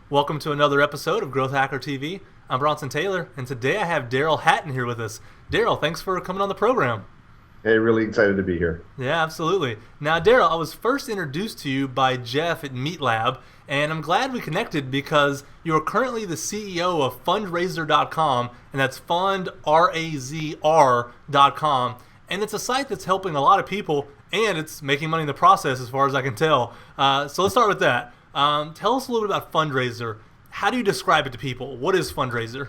Welcome to another episode of Growth Hacker TV. I'm Bronson Taylor, and today I have Daryl Hatton here with us. Daryl, thanks for coming on the program. Hey, really excited to be here. Yeah, absolutely. Now, Daryl, I was first introduced to you by Jeff at Meat Lab, and I'm glad we connected because you are currently the CEO of fundraiser.com, and that's fundrazr.com, and it's a site that's helping a lot of people, and it's making money in the process as far as I can tell. So let's start with that. Tell us a little bit about Fundraiser. How do you describe it to people? What is Fundraiser?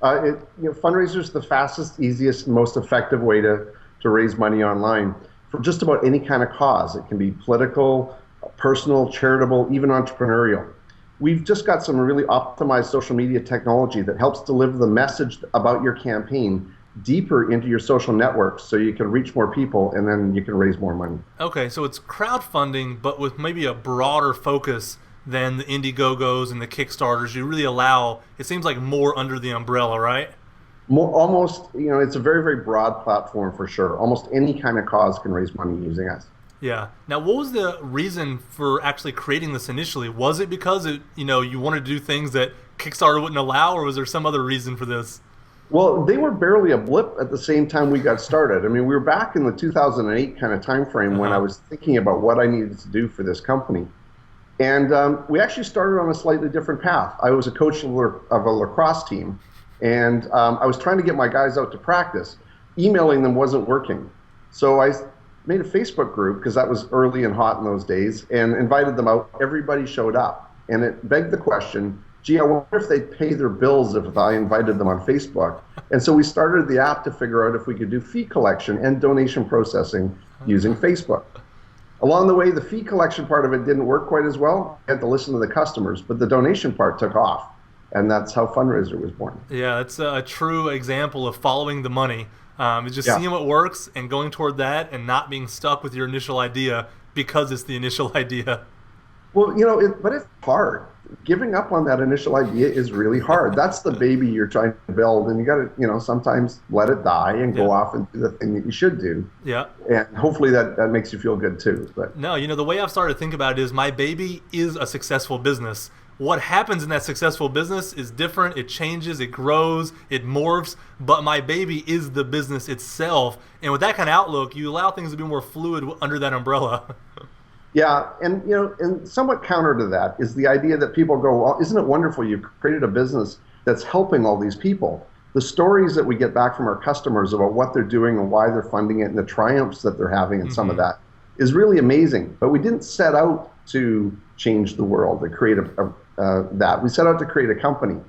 Fundraiser is the fastest, easiest, and most effective way to raise money online for just about any kind of cause. It can be political, personal, charitable, even entrepreneurial. We've just got some really optimized social media technology that helps deliver the message about your campaign deeper into your social networks so you can reach more people and then you can raise more money. Okay, so it's crowdfunding, but with maybe a broader focus than the Indiegogos and the Kickstarters. You really allow, it seems like, more under the umbrella, right? Almost, it's a very, very broad platform for sure. Almost any kind of cause can raise money using us. Yeah. Now, what was the reason for actually creating this initially? Was it because you wanted to do things that Kickstarter wouldn't allow, or was there some other reason for this? Well, they were barely a blip at the same time we got started. I mean, we were back in the 2008 kind of time frame when I was thinking about what I needed to do for this company. And we actually started on a slightly different path. I was a coach of a lacrosse team, and I was trying to get my guys out to practice. Emailing them wasn't working. So I made a Facebook group, because that was early and hot in those days, and invited them out. Everybody showed up. And it begged the question, gee, I wonder if they'd pay their bills if I invited them on Facebook. And so we started the app to figure out if we could do fee collection and donation processing using Facebook. Along the way, the fee collection part of it didn't work quite as well. I had to listen to the customers, but the donation part took off. And that's how Fundraiser was born. Yeah, it's a true example of following the money. It's just seeing what works and going toward that and not being stuck with your initial idea because it's the initial idea. Well, but it's hard. Giving up on that initial idea is really hard. That's the baby you're trying to build, and you got to, sometimes let it die and go off and do the thing that you should do. Yeah. And hopefully that makes you feel good too. But no, the way I've started to think about it is my baby is a successful business. What happens in that successful business is different. It changes, it grows, it morphs, but my baby is the business itself. And with that kind of outlook, you allow things to be more fluid under that umbrella. Yeah, and and somewhat counter to that is the idea that people go, well, isn't it wonderful you've created a business that's helping all these people? The stories that we get back from our customers about what they're doing and why they're funding it and the triumphs that they're having and some of that is really amazing. But we didn't set out to change the world, to create that. We set out to create a company.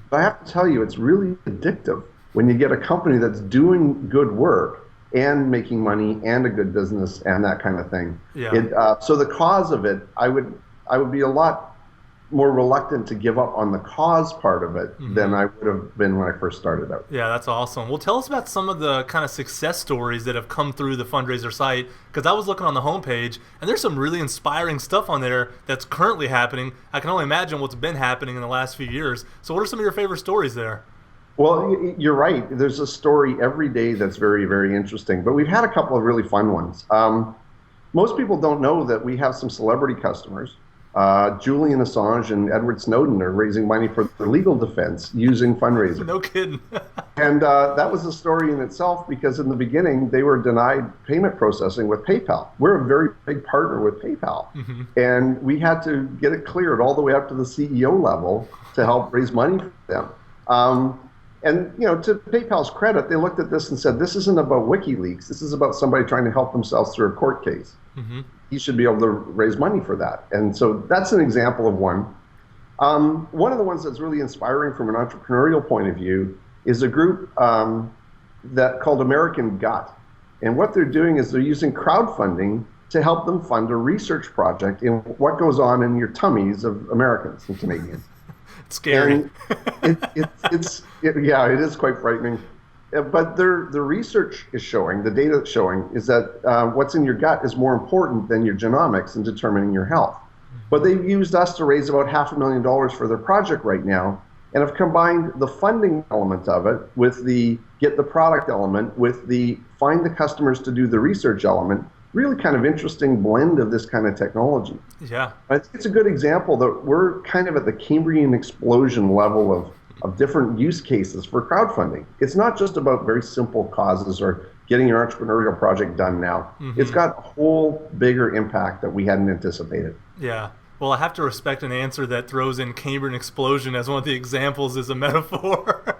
But I have to tell you, it's really addictive when you get a company that's doing good work and making money and a good business and that kind of thing. Yeah. So the cause of it, I would be a lot more reluctant to give up on the cause part of it than I would have been when I first started out. Yeah, that's awesome. Well, tell us about some of the kind of success stories that have come through the Fundraiser site, because I was looking on the homepage, and there's some really inspiring stuff on there that's currently happening. I can only imagine what's been happening in the last few years. So what are some of your favorite stories there? Well, you're right. There's a story every day that's very, very interesting. But we've had a couple of really fun ones. Most people don't know that we have some celebrity customers. Julian Assange and Edward Snowden are raising money for their legal defense using Fundraiser. No kidding. And that was a story in itself, because in the beginning they were denied payment processing with PayPal. We're a very big partner with PayPal. And we had to get it cleared all the way up to the CEO level to help raise money for them. And to PayPal's credit, they looked at this and said, this isn't about WikiLeaks. This is about somebody trying to help themselves through a court case. You should be able to raise money for that. And so that's an example of one. One of the ones that's really inspiring from an entrepreneurial point of view is a group that called American Gut. And what they're doing is they're using crowdfunding to help them fund a research project in what goes on in your tummies of Americans and Canadians. Scary. And it is quite frightening. But the research is showing, the data that's showing, is that what's in your gut is more important than your genomics in determining your health. But they've used us to raise about $500,000 for their project right now, and have combined the funding element of it with the get the product element, with the find the customers to do the research element, really kind of interesting blend of this kind of technology. Yeah. I think it's a good example that we're kind of at the Cambrian explosion level of different use cases for crowdfunding. It's not just about very simple causes or getting your entrepreneurial project done now. It's got a whole bigger impact that we hadn't anticipated. Yeah. Well, I have to respect an answer that throws in Cambrian explosion as one of the examples as a metaphor.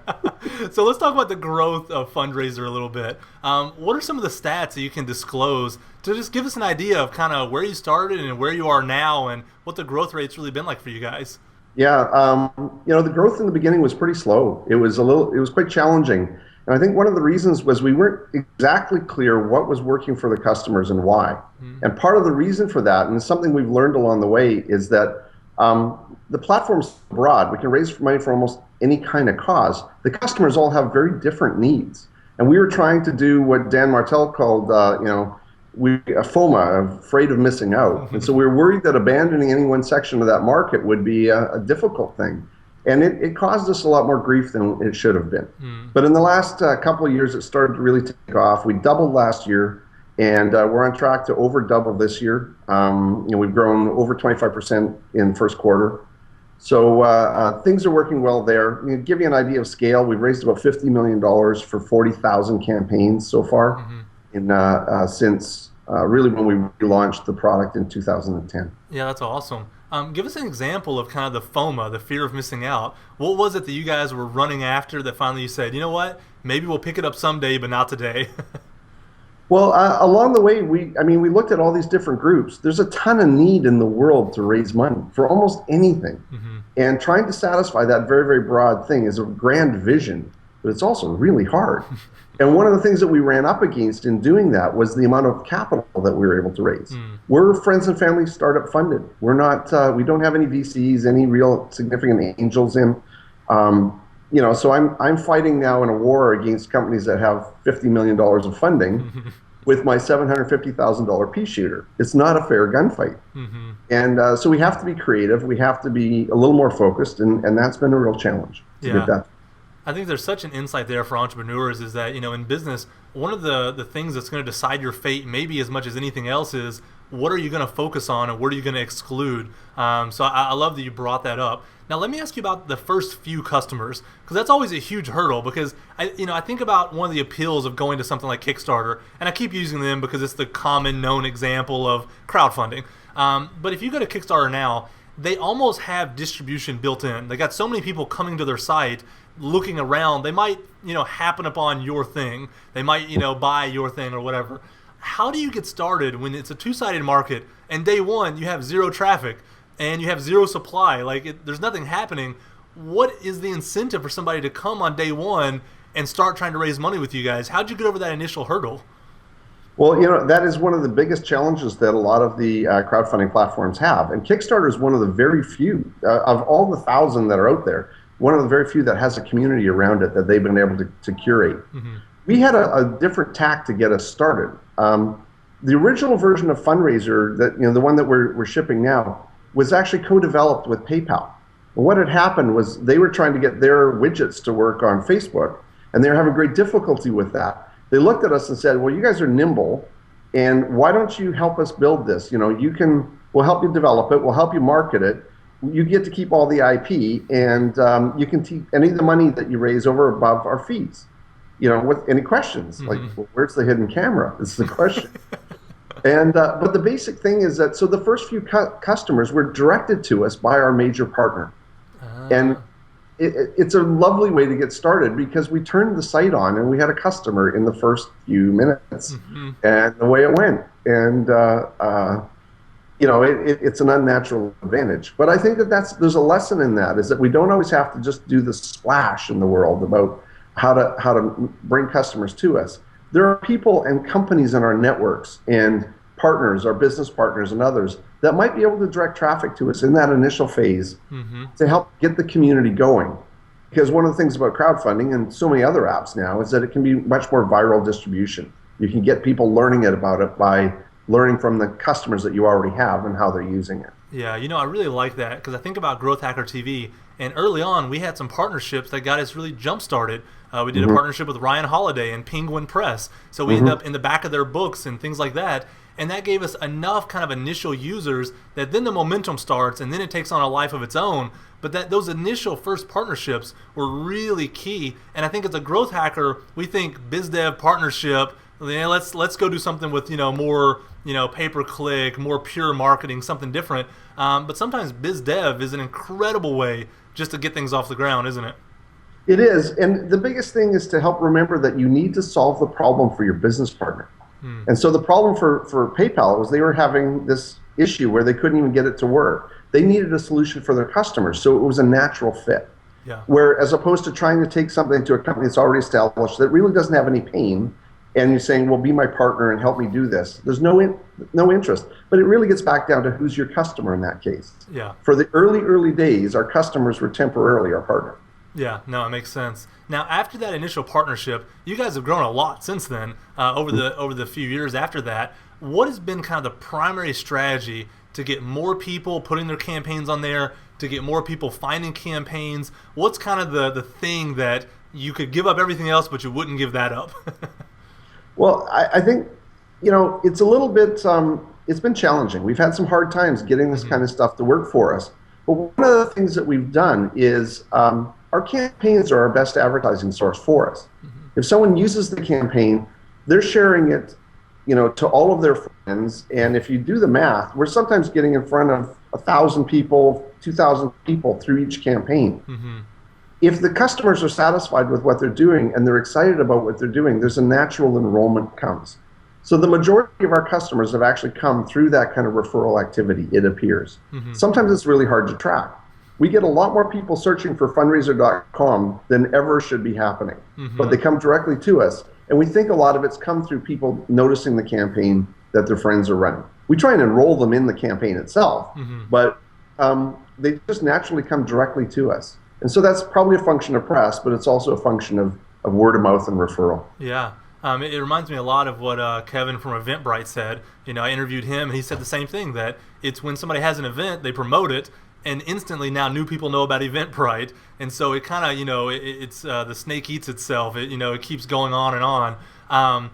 So let's talk about the growth of Fundraiser a little bit. What are some of the stats that you can disclose to just give us an idea of kind of where you started and where you are now and what the growth rate's really been like for you guys? Yeah, the growth in the beginning was pretty slow. It was quite challenging. And I think one of the reasons was we weren't exactly clear what was working for the customers and why. And part of the reason for that, and it's something we've learned along the way, is that the platform's broad. We can raise money for almost any kind of cause. The customers all have very different needs. And we were trying to do what Dan Martell called, FOMA, afraid of missing out. And so we were worried that abandoning any one section of that market would be a difficult thing. And it caused us a lot more grief than it should have been. But in the last couple of years, it started to really take off. We doubled last year, and we're on track to over double this year. We've grown over 25% in first quarter. So things are working well there. To give you an idea of scale, we've raised about $50 million for 40,000 campaigns so far since really when we launched the product in 2010. Yeah, that's awesome. Give us an example of kind of the FOMA, the fear of missing out. What was it that you guys were running after that finally you said, you know what, maybe we'll pick it up someday, but not today? Well, along the way, we looked at all these different groups. There's a ton of need in the world to raise money for almost anything. And trying to satisfy that very, very broad thing is a grand vision, but it's also really hard. And one of the things that we ran up against in doing that was the amount of capital that we were able to raise. We're friends and family startup funded. We're not, we don't have any VCs, any real significant angels in. So I'm fighting now in a war against companies that have $50 million of funding with my $750,000 pea shooter. It's not a fair gunfight. And so we have to be creative. We have to be a little more focused, and that's been a real challenge to get that. I think there's such an insight there for entrepreneurs is that, in business, one of the things that's going to decide your fate maybe as much as anything else is what are you going to focus on and what are you going to exclude? So I love that you brought that up. Now let me ask you about the first few customers, because that's always a huge hurdle, because I think about one of the appeals of going to something like Kickstarter, and I keep using them because it's the common known example of crowdfunding. But if you go to Kickstarter now, they almost have distribution built in. They got so many people coming to their site, looking around. They might, happen upon your thing. They might, buy your thing or whatever. How do you get started when it's a two-sided market and day one you have zero traffic and you have zero supply? There's nothing happening. What is the incentive for somebody to come on day one and start trying to raise money with you guys? How'd you get over that initial hurdle? Well, that is one of the biggest challenges that a lot of the crowdfunding platforms have. And Kickstarter is one of the very few, of all the 1,000 that are out there, one of the very few that has a community around it that they've been able to curate. We had a different tack to get us started. The original version of Fundraiser, the one that we're shipping now, was actually co-developed with PayPal. And what had happened was they were trying to get their widgets to work on Facebook, and they were having great difficulty with that. They looked at us and said, well, you guys are nimble, and why don't you help us build this? We'll help you develop it, we'll help you market it, you get to keep all the IP, and you can keep any of the money that you raise over above our fees. With any questions? Like, well, where's the hidden camera? Is the question. And but the basic thing is that, so the first few customers were directed to us by our major partner. And it's a lovely way to get started because we turned the site on and we had a customer in the first few minutes. And the way it went. And it's an unnatural advantage. But I think there's a lesson in that, is that we don't always have to just do the splash in the world about how to bring customers to us. There are people and companies in our networks and partners, our business partners and others, that might be able to direct traffic to us in that initial phase to help get the community going. Because one of the things about crowdfunding and so many other apps now is that it can be much more viral distribution. You can get people learning about it by learning from the customers that you already have and how they're using it. Yeah, I really like that because I think about Growth Hacker TV, and early on we had some partnerships that got us really jump-started. We did a partnership with Ryan Holiday and Penguin Press, so we ended up in the back of their books and things like that. and that gave us enough kind of initial users that then the momentum starts, and then it takes on a life of its own. But that those initial first partnerships were really key, and I think as a growth hacker, we think biz dev partnership. Let's go do something with more pay per click, more pure marketing, something different. But sometimes biz dev is an incredible way just to get things off the ground, isn't it? It is, and the biggest thing is to help remember that you need to solve the problem for your business partner. And so the problem for PayPal was they were having this issue where they couldn't even get it to work. They needed a solution for their customers, so it was a natural fit. Yeah. Where as opposed to trying to take something to a company that's already established that really doesn't have any pain, and you're saying, well, be my partner and help me do this. There's no interest. But it really gets back down to who's your customer in that case. Yeah. For the early days, our customers were temporarily our partner. Yeah, no, it makes sense. Now, after that initial partnership, you guys have grown a lot since then. Over the few years after that, what has been kind of the primary strategy to get more people putting their campaigns on there, to get more people finding campaigns? What's kind of the thing that you could give up everything else, but you wouldn't give that up? Well, I think it's a little bit. It's been challenging. We've had some hard times getting this kind of stuff to work for us. But one of the things that we've done is our campaigns are our best advertising source for us. If someone uses the campaign, they're sharing it, to all of their friends. And if you do the math, we're sometimes getting in front of 1,000 people, 2,000 people through each campaign. If the customers are satisfied with what they're doing and they're excited about what they're doing, there's a natural enrollment comes. So the majority of our customers have actually come through that kind of referral activity, it appears. Sometimes it's really hard to track. We get a lot more people searching for fundraiser.com than ever should be happening. But they come directly to us. And we think a lot of it's come through people noticing the campaign that their friends are running. We try and enroll them in the campaign itself, but they just naturally come directly to us. And so that's probably a function of press, but it's also a function of word of mouth and referral. Yeah. It reminds me a lot of what Kevin from Eventbrite said. I interviewed him, and he said the same thing, that it's when somebody has an event, they promote it, and instantly now new people know about Eventbrite. And so it kind of, it's the snake eats itself. It keeps going on and on. And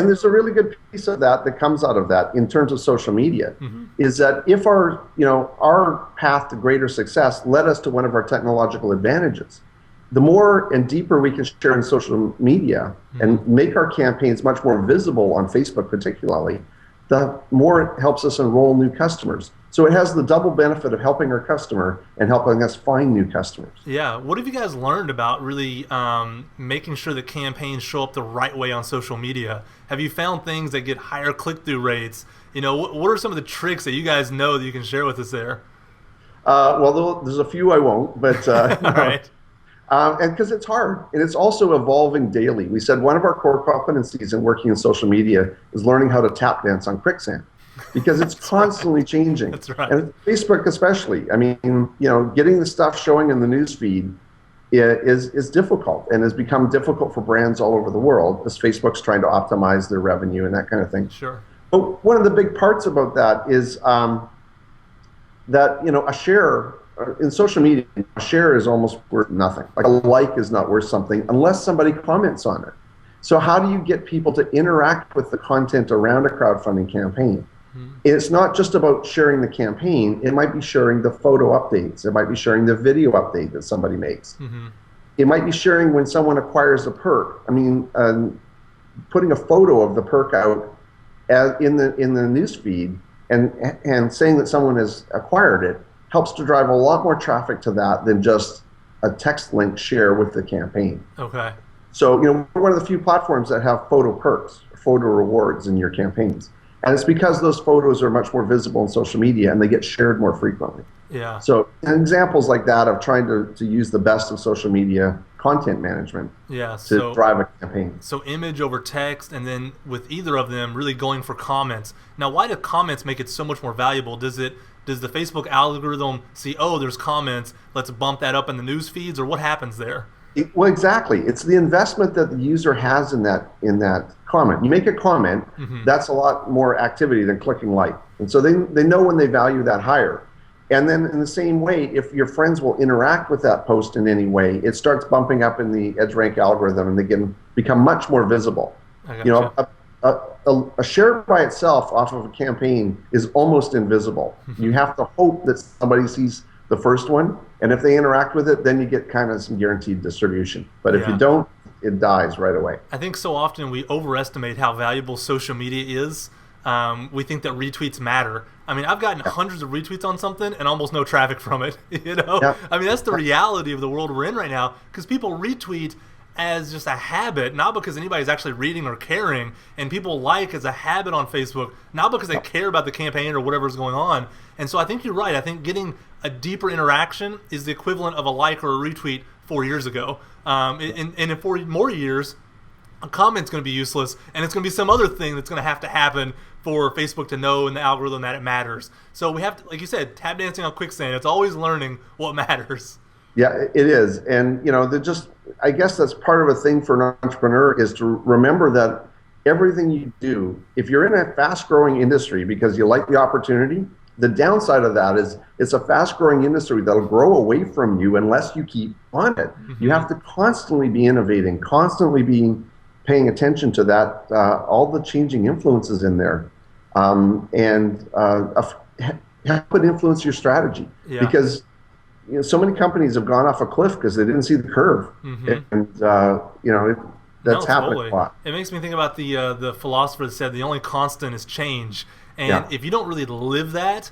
there's a really good piece of that comes out of that in terms of social media, is that if our path to greater success led us to one of our technological advantages, the more and deeper we can share in social media and make our campaigns much more visible on Facebook particularly, the more it helps us enroll new customers. So it has the double benefit of helping our customer and helping us find new customers. Yeah. What have you guys learned about really making sure that campaigns show up the right way on social media? Have you found things that get higher click-through rates? What are some of the tricks that you guys know that you can share with us there? Well, there's a few I won't, but all right. And because it's hard, and it's also evolving daily. We said one of our core competencies in working in social media is learning how to tap dance on quicksand, because it's constantly changing. That's right. And Facebook especially. I mean, getting the stuff showing in the news feed is difficult, and has become difficult for brands all over the world as Facebook's trying to optimize their revenue and that kind of thing. Sure. But one of the big parts about that is that a share in social media, a share is almost worth nothing. Like a like is not worth something unless somebody comments on it. So how do you get people to interact with the content around a crowdfunding campaign? It's not just about sharing the campaign. It might be sharing the photo updates. It might be sharing the video update that somebody makes. It might be sharing when someone acquires a perk. I mean, putting a photo of the perk out in the news feed and saying that someone has acquired it helps to drive a lot more traffic to that than just a text link share with the campaign. Okay. So, we're one of the few platforms that have photo perks, photo rewards in your campaigns. And it's because those photos are much more visible on social media and they get shared more frequently. Yeah. So examples like that of trying to use the best of social media content management to drive a campaign. So image over text, and then with either of them really going for comments. Now, why do comments make it so much more valuable? Does the Facebook algorithm see, there's comments, let's bump that up in the news feeds, or what happens there? Well, exactly. It's the investment that the user has in that comment. You make a comment, that's a lot more activity than clicking like. And so they know when they value that higher. And then in the same way, if your friends will interact with that post in any way, it starts bumping up in the EdgeRank algorithm and they can become much more visible. I gotcha. a share by itself off of a campaign is almost invisible. You have to hope that somebody sees the first one, and if they interact with it, then you get kind of some guaranteed distribution. But if you don't, it dies right away. I think so often we overestimate how valuable social media is. We think that retweets matter. I mean, I've gotten hundreds of retweets on something and almost no traffic from it. I mean, that's the reality of the world we're in right now, because people retweet as just a habit, not because anybody's actually reading or caring, and people like as a habit on Facebook, not because they care about the campaign or whatever's going on. And so I think you're right. I think getting a deeper interaction is the equivalent of a like or a retweet 4 years ago. And in 4 more years, a comment's going to be useless, and it's going to be some other thing that's going to happen for Facebook to know in the algorithm that it matters. So we have to, like you said, tap dancing on quicksand. It's always learning what matters. Yeah, it is. And, I guess that's part of a thing for an entrepreneur is to remember that everything you do, if you're in a fast-growing industry because you like the opportunity, the downside of that is it's a fast-growing industry that'll grow away from you unless you keep on it. Mm-hmm. You have to constantly be innovating, constantly paying attention to that, all the changing influences in there, and how it influence your strategy. Yeah. Because so many companies have gone off a cliff because they didn't see the curve, and that's happening a lot. It makes me think about the philosopher that said the only constant is change, and if you don't really live that,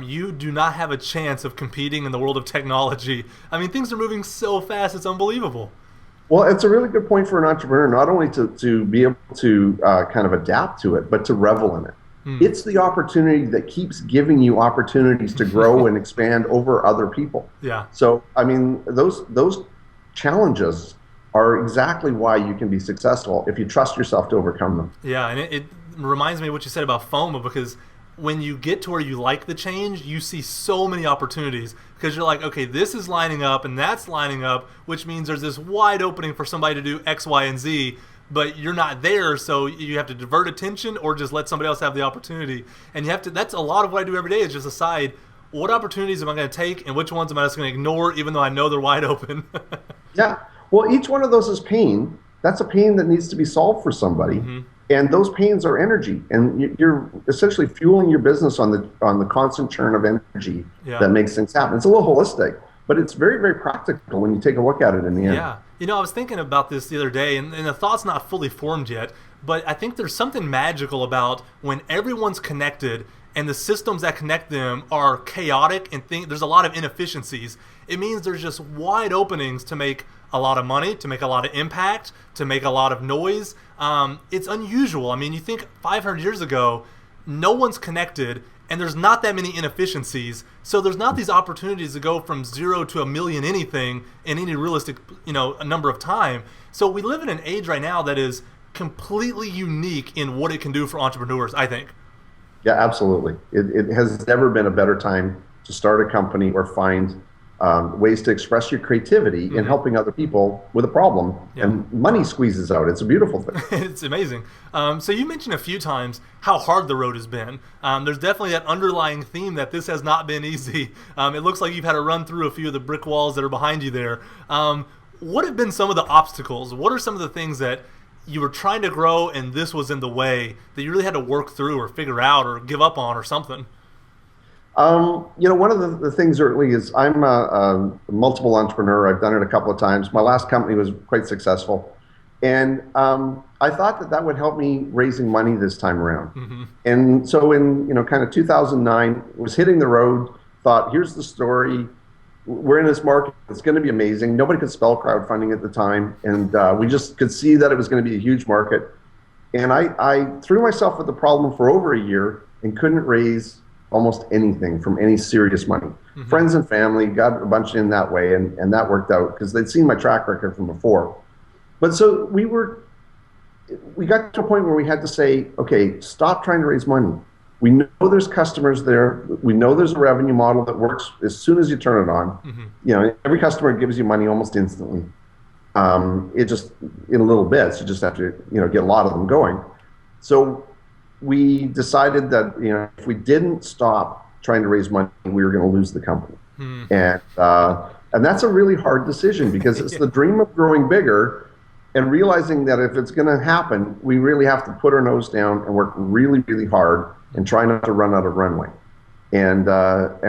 you do not have a chance of competing in the world of technology. I mean, things are moving so fast; it's unbelievable. Well, it's a really good point for an entrepreneur, not only to be able to kind of adapt to it, but to revel in it. It's the opportunity that keeps giving you opportunities to grow and expand over other people. Yeah. So, I mean, those challenges are exactly why you can be successful if you trust yourself to overcome them. Yeah, and it reminds me of what you said about FOMO, because when you get to where you like the change, you see so many opportunities because you're like, okay, this is lining up and that's lining up, which means there's this wide opening for somebody to do X, Y, and Z, but you're not there, so you have to divert attention or just let somebody else have the opportunity. And you have to, that's a lot of what I do every day, is just decide what opportunities am I going to take and which ones am I just going to ignore even though I know they're wide open. Yeah. Well, each one of those is pain. That's a pain that needs to be solved for somebody. Mm-hmm. And those pains are energy, and you're essentially fueling your business on the constant churn of energy that makes things happen. It's a little holistic, but it's very, very practical when you take a look at it in the end. Yeah. I was thinking about this the other day, and the thought's not fully formed yet, but I think there's something magical about when everyone's connected and the systems that connect them are chaotic and there's a lot of inefficiencies. It means there's just wide openings to make a lot of money, to make a lot of impact, to make a lot of noise. It's unusual. I mean, you think 500 years ago, no one's connected, and there's not that many inefficiencies. So there's not these opportunities to go from 0 to 1,000,000 anything in any realistic, a number of time. So we live in an age right now that is completely unique in what it can do for entrepreneurs, I think. Yeah, absolutely. It has never been a better time to start a company or find ways to express your creativity in helping other people with a problem, and money squeezes out. It's a beautiful thing. It's amazing. So you mentioned a few times how hard the road has been. There's definitely that underlying theme that this has not been easy. It looks like you've had to run through a few of the brick walls that are behind you there. What have been some of the obstacles? What are some of the things that you were trying to grow and this was in the way that you really had to work through or figure out or give up on or something? One of the things early is I'm a multiple entrepreneur. I've done it a couple of times. My last company was quite successful. And I thought that would help me raising money this time around. Mm-hmm. And so in, kind of 2009, was hitting the road, thought, here's the story. We're in this market. It's going to be amazing. Nobody could spell crowdfunding at the time. And we just could see that it was going to be a huge market. And I threw myself at the problem for over a year and couldn't raise almost anything from any serious money. Mm-hmm. Friends and family got a bunch in that way, and that worked out because they'd seen my track record from before. But so we got to a point where we had to say, okay, stop trying to raise money. We know there's customers there. We know there's a revenue model that works as soon as you turn it on. Mm-hmm. Every customer gives you money almost instantly. It just, in little bits, you just have to, get a lot of them going. So we decided that if we didn't stop trying to raise money, we were going to lose the company. And that's a really hard decision because it's the dream of growing bigger, and realizing that if it's going to happen, we really have to put our nose down and work really, really hard and try not to run out of runway. And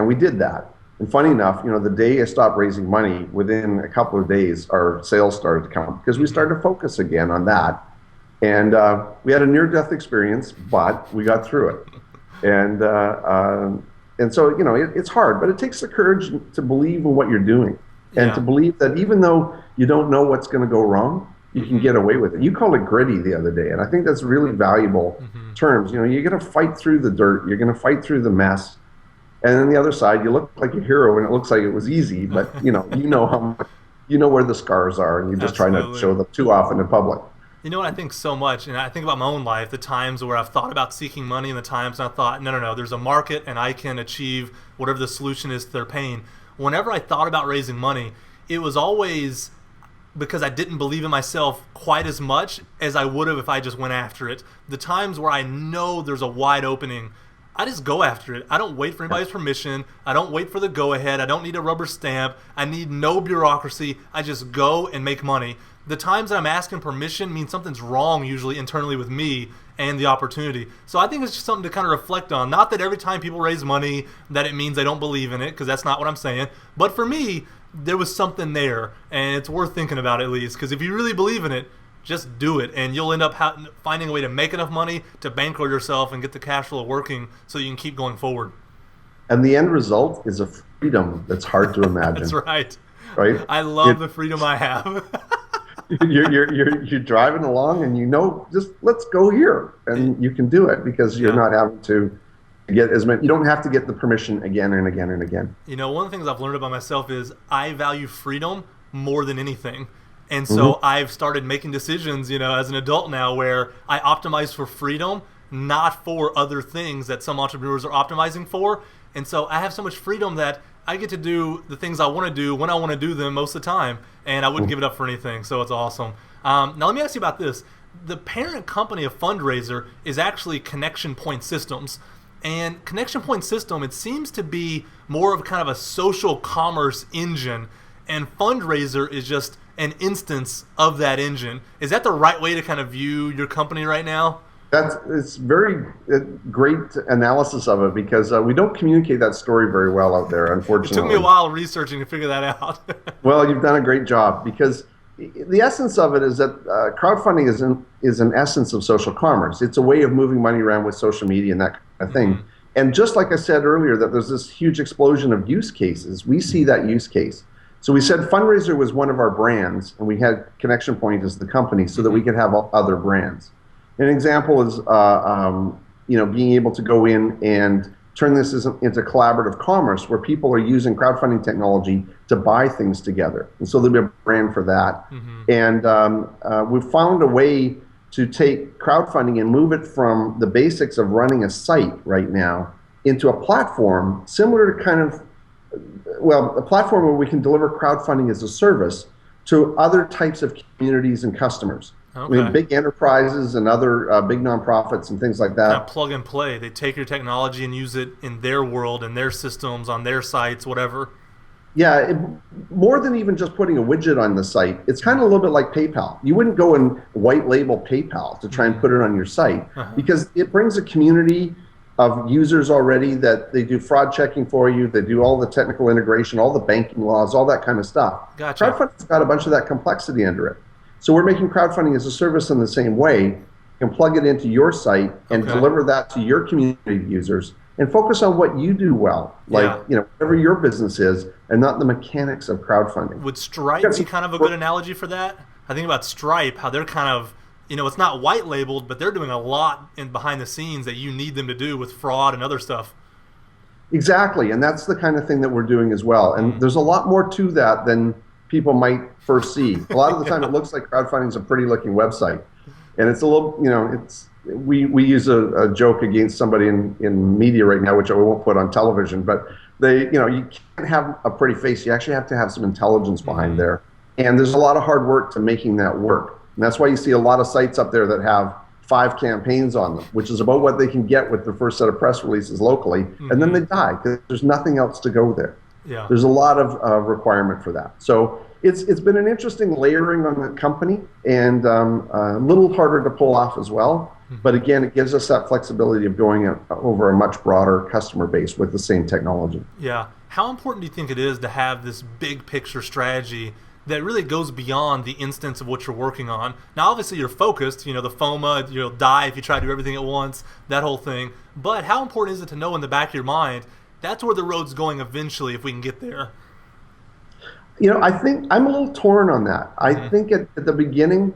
we did that. And funny enough, the day I stopped raising money, within a couple of days, our sales started to come because we started to focus again on that. And we had a near-death experience, but we got through it. And so, it's hard, but it takes the courage to believe in what you're doing and to believe that even though you don't know what's going to go wrong, you can get away with it. You called it gritty the other day, and I think that's really valuable terms. You're going to fight through the dirt. You're going to fight through the mess. And on the other side, you look like a hero, and it looks like it was easy, but you know how much, where the scars are, and you're just trying to show them too often in public. You know what I think so much, and I think about my own life, the times where I've thought about seeking money and the times I thought, no, there's a market and I can achieve whatever the solution is to their pain. Whenever I thought about raising money, it was always because I didn't believe in myself quite as much as I would have if I just went after it. The times where I know there's a wide opening, I just go after it. I don't wait for anybody's permission. I don't wait for the go-ahead. I don't need a rubber stamp. I need no bureaucracy. I just go and make money. The times that I'm asking permission means something's wrong usually internally with me and the opportunity. So I think it's just something to kind of reflect on. Not that every time people raise money that it means they don't believe in it, because that's not what I'm saying. But for me, there was something there, and it's worth thinking about at least, because if you really believe in it, just do it, and you'll end up finding a way to make enough money to bankroll yourself and get the cash flow working so you can keep going forward. And the end result is a freedom that's hard to imagine. That's right. Right? I love the freedom I have. you're driving along, and just let's go here, and you can do it because you're not having to get as many. You don't have to get the permission again and again and again. One of the things I've learned about myself is I value freedom more than anything. And so I've started making decisions, as an adult now, where I optimize for freedom, not for other things that some entrepreneurs are optimizing for. And so I have so much freedom that I get to do the things I want to do when I want to do them most of the time, and I wouldn't give it up for anything. So it's awesome. Now let me ask you about this. The parent company of Fundraiser is actually Connection Point Systems. And Connection Point System, it seems to be more of kind of a social commerce engine, and Fundraiser is just an instance of that engine. Is that the right way to kind of view your company right now? It's very great analysis of it, because we don't communicate that story very well out there, unfortunately. It took me a while researching to figure that out. Well, you've done a great job, because the essence of it is that crowdfunding is an essence of social commerce. It's a way of moving money around with social media and that kind of thing. And just like I said earlier, that there's this huge explosion of use cases, we see that use case. So we said Fundraiser was one of our brands, and we had Connection Point as the company so that we could have other brands. An example is, being able to go in and turn this into collaborative commerce, where people are using crowdfunding technology to buy things together. And so there'll be a brand for that. And we've found a way to take crowdfunding and move it from the basics of running a site right now into a platform similar to a platform where we can deliver crowdfunding as a service to other types of communities and customers. Okay. We have big enterprises and other big nonprofits and things like that. Kind of plug and play. They take your technology and use it in their world, in their systems, on their sites, whatever. Yeah, more than even just putting a widget on the site, it's kind of a little bit like PayPal. You wouldn't go and white label PayPal to try and put it on your site, because it brings a community of users already that they do fraud checking for you, they do all the technical integration, all the banking laws, all that kind of stuff. Gotcha. Crowdfunding's got a bunch of that complexity under it. So we're making crowdfunding as a service in the same way. You can plug it into your site and deliver that to your community of users, and focus on what you do well, whatever your business is, and not the mechanics of crowdfunding. Would Stripe be kind of a good analogy for that? I think about Stripe, how they're kind of, it's not white labeled, but they're doing a lot behind the scenes that you need them to do with fraud and other stuff. Exactly, and that's the kind of thing that we're doing as well. And there's a lot more to that than people might first see. A lot of the time it looks like crowdfunding is a pretty looking website. And it's a little, we use a joke against somebody in media right now, which I won't put on television, but you can't have a pretty face. You actually have to have some intelligence behind there. And there's a lot of hard work to making that work. And that's why you see a lot of sites up there that have 5 campaigns on them, which is about what they can get with the first set of press releases locally. And then they die because there's nothing else to go there. Yeah. There's a lot of requirement for that. So it's been an interesting layering on the company, and a little harder to pull off as well. But again, it gives us that flexibility of going over a much broader customer base with the same technology. Yeah. How important do you think it is to have this big picture strategy that really goes beyond the instance of what you're working on? Now, obviously, you're focused. You know, the FOMA, you'll die if you try to do everything at once, that whole thing. But how important is it to know in the back of your mind that's where the road's going eventually if we can get there? You know, I think I'm a little torn on that. I think at the beginning,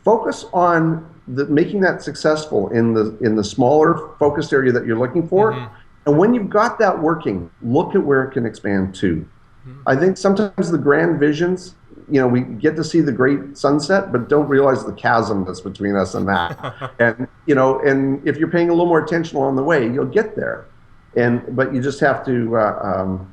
focus on making that successful in the smaller focused area that you're looking for. And when you've got that working, look at where it can expand to. I think sometimes the grand visions, you know, we get to see the great sunset, but don't realize the chasm that's between us and that. And, you know, and if you're paying a little more attention along the way, you'll get there. But you just have to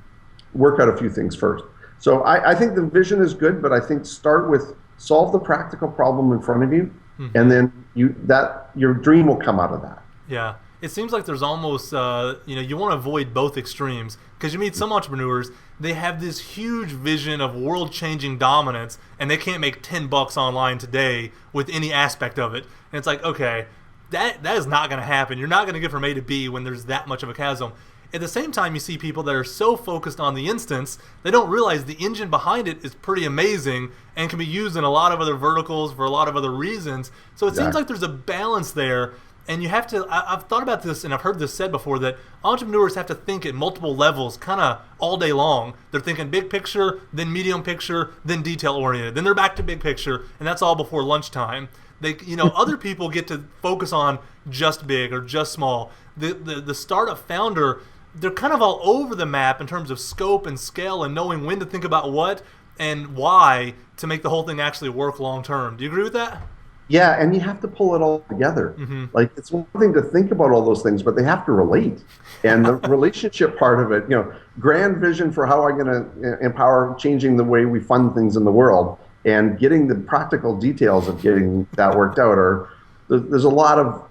work out a few things first. So I think the vision is good, but I think start with solve the practical problem in front of you, and then your dream will come out of that. Yeah. It seems like there's almost, you want to avoid both extremes, because you meet some entrepreneurs, they have this huge vision of world-changing dominance, and they can't make $10 online today with any aspect of it. And it's like, okay, that is not going to happen. You're not going to get from A to B when there's that much of a chasm. At the same time, you see people that are so focused on the instance, they don't realize the engine behind it is pretty amazing and can be used in a lot of other verticals for a lot of other reasons. So it seems like there's a balance there. And you have to, I've thought about this and I've heard this said before, that entrepreneurs have to think at multiple levels kind of all day long. They're thinking big picture, then medium picture, then detail oriented. Then they're back to big picture, and that's all before lunchtime. Other people get to focus on just big or just small. The startup founder, they're kind of all over the map in terms of scope and scale and knowing when to think about what and why to make the whole thing actually work long term. Do you agree with that? Yeah, and you have to pull it all together. Like, it's one thing to think about all those things, but they have to relate. And the relationship part of it, you know, grand vision for how I'm going to empower changing the way we fund things in the world, and getting the practical details of getting that worked out. There's a lot of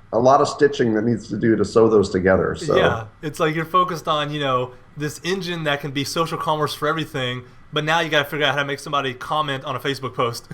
stitching that needs to do to sew those together. So yeah, it's like you're focused on, this engine that can be social commerce for everything, but now you got to figure out how to make somebody comment on a Facebook post.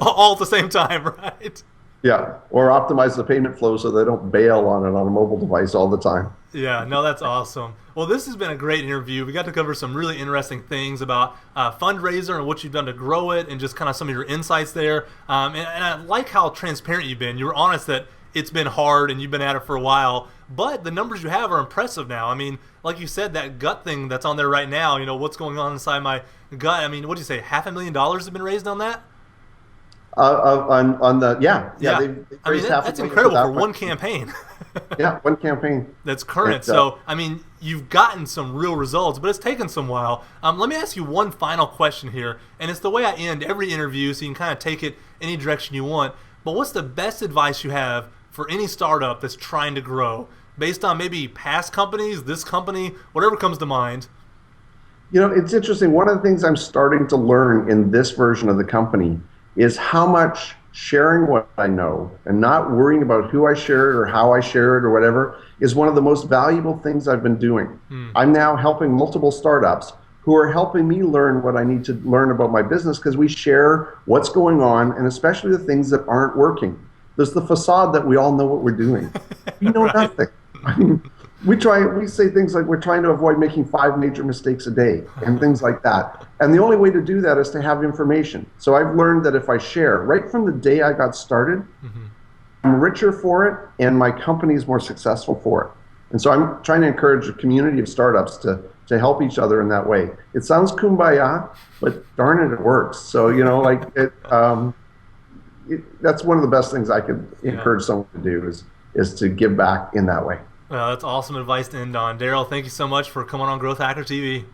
All at the same time, right? Yeah, or optimize the payment flow so they don't bail on it on a mobile device all the time. Yeah, no, that's awesome. Well, this has been a great interview. We got to cover some really interesting things about fundraiser and what you've done to grow it, and just kind of some of your insights there. And I like how transparent you've been. You were honest that it's been hard and you've been at it for a while, but the numbers you have are impressive now. I mean, like you said, that gut thing that's on there right now, what's going on inside my gut. I mean, what do you say, $500,000 has been raised on that? They've raised that's incredible for one campaign. Yeah, one campaign. That's current. So, I mean, you've gotten some real results, but it's taken some while. Let me ask you one final question here, and it's the way I end every interview, so you can kind of take it any direction you want. But what's the best advice you have for any startup that's trying to grow, based on maybe past companies, this company, whatever comes to mind? It's interesting. One of the things I'm starting to learn in this version of the company is how much sharing what I know and not worrying about who I share it or how I share it or whatever is one of the most valuable things I've been doing. I'm now helping multiple startups who are helping me learn what I need to learn about my business, because we share what's going on, and especially the things that aren't working. There's the facade that we all know what we're doing. We know nothing. I mean, we say things like we're trying to avoid making 5 major mistakes a day and things like that. And the only way to do that is to have information. So I've learned that if I share right from the day I got started, I'm richer for it and my company is more successful for it. And so I'm trying to encourage a community of startups to help each other in that way. It sounds kumbaya, but darn it works. So, that's one of the best things I could encourage someone to do is to give back in that way. Well, that's awesome advice to end on. Daryl, thank you so much for coming on Growth Hacker TV.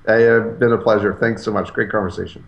It's been a pleasure. Thanks so much. Great conversation.